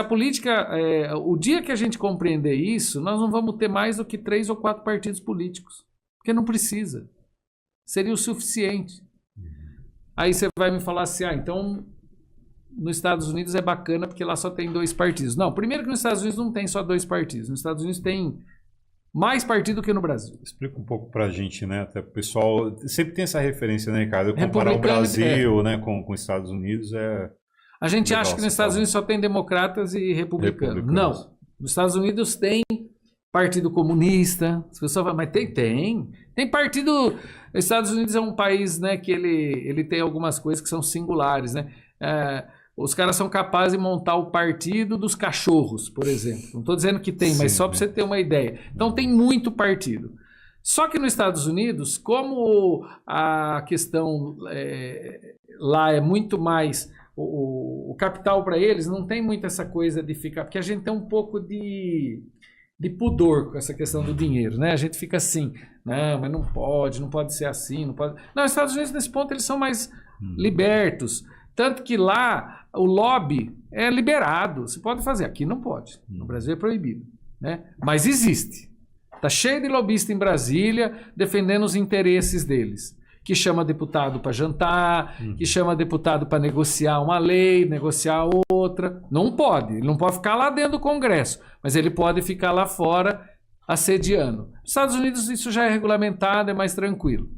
política, o dia que a gente compreender isso, nós não vamos ter mais do que 3 ou 4 partidos políticos. Porque não precisa. Seria o suficiente. Aí você vai me falar assim, então nos Estados Unidos é bacana porque lá só tem 2 partidos. Não, primeiro que nos Estados Unidos não tem só 2 partidos. Nos Estados Unidos tem mais partido que no Brasil. Explica um pouco pra gente, né? Até o pessoal sempre tem essa referência, né, Ricardo? Comparar o Brasil, né, com os Estados Unidos A gente acha que nos Estados Unidos só tem democratas e republicanos. Não. Nos Estados Unidos tem Partido Comunista. As pessoas falam, mas tem partido. Os Estados Unidos é um país, né, que ele tem algumas coisas que são singulares, né? Os caras são capazes de montar o partido dos cachorros, por exemplo. Não estou dizendo que tem, mas só para você ter uma ideia. Então tem muito partido. Só que nos Estados Unidos, como a questão lá é muito mais o capital para eles, não tem muito essa coisa de ficar... Porque a gente tem um pouco de pudor com essa questão do dinheiro, né? A gente fica assim, não, mas não pode ser assim, não pode... Não, os Estados Unidos nesse ponto eles são mais libertos. Tanto que lá o lobby é liberado. Você pode fazer. Aqui não pode. No Brasil é proibido, né? Mas existe. Está cheio de lobista em Brasília defendendo os interesses deles. Que chama deputado para jantar, que chama deputado para negociar uma lei, negociar outra. Não pode. Ele não pode ficar lá dentro do Congresso. Mas ele pode ficar lá fora assediando. Nos Estados Unidos isso já é regulamentado, é mais tranquilo.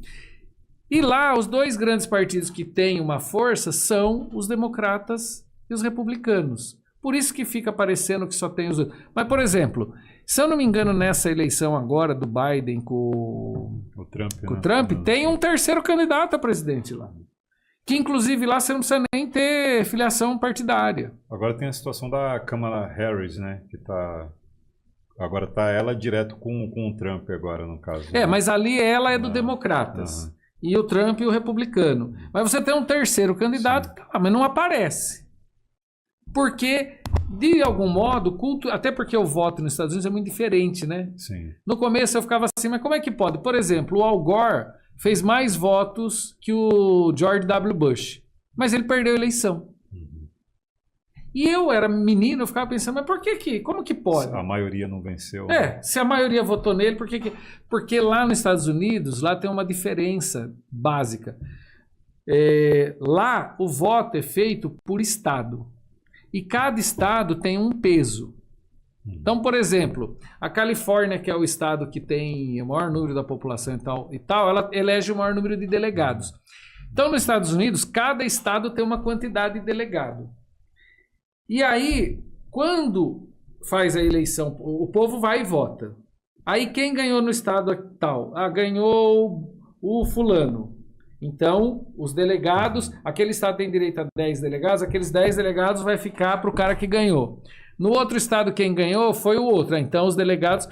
E lá, os 2 grandes partidos que têm uma força são os democratas e os republicanos. Por isso que fica parecendo que só tem os dois. Mas, por exemplo, se eu não me engano, nessa eleição agora do Biden com o Trump, tem um terceiro candidato a presidente lá. Que, inclusive, lá você não precisa nem ter filiação partidária. Agora tem a situação da Kamala Harris, né? Que tá... Agora tá ela direto com o Trump agora, no caso. Né? Mas ali ela é do Democratas. E o Trump e o republicano. Mas você tem um terceiro candidato, mas não aparece. Porque, de algum modo, até porque o voto nos Estados Unidos é muito diferente, né? Sim. No começo eu ficava assim, mas como é que pode? Por exemplo, o Al Gore fez mais votos que o George W. Bush. Mas ele perdeu a eleição. E eu era menino, eu ficava pensando, mas por que como que pode? A maioria não venceu. Se a maioria votou nele, por que... Porque lá nos Estados Unidos, lá tem uma diferença básica. Lá o voto é feito por estado. E cada estado tem um peso. Então, por exemplo, a Califórnia, que é o estado que tem o maior número da população e tal, ela elege o maior número de delegados. Então, nos Estados Unidos, cada estado tem uma quantidade de delegado. E aí, quando faz a eleição, o povo vai e vota. Aí quem ganhou no estado tal? Ganhou o fulano. Então, os delegados, aquele estado tem direito a 10 delegados, aqueles 10 delegados vai ficar para o cara que ganhou. No outro estado, quem ganhou foi o outro. Então, os delegados...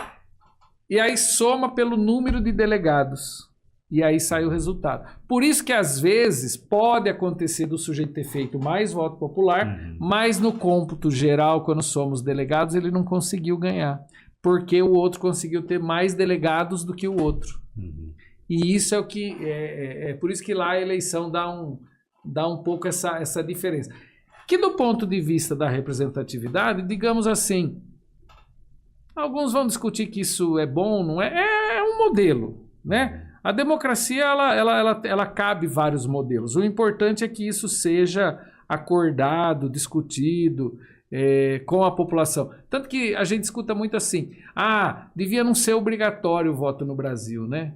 E aí soma pelo número de delegados. E aí sai o resultado. Por isso que, às vezes, pode acontecer do sujeito ter feito mais voto popular, mas no cômputo geral, quando somos delegados, ele não conseguiu ganhar. Porque o outro conseguiu ter mais delegados do que o outro. E isso é o que... É por isso que lá a eleição dá um pouco essa diferença. Que do ponto de vista da representatividade, digamos assim, alguns vão discutir que isso é bom, não é? É um modelo, né? A democracia, ela cabe vários modelos. O importante é que isso seja acordado, discutido com a população. Tanto que a gente escuta muito assim, devia não ser obrigatório o voto no Brasil, né?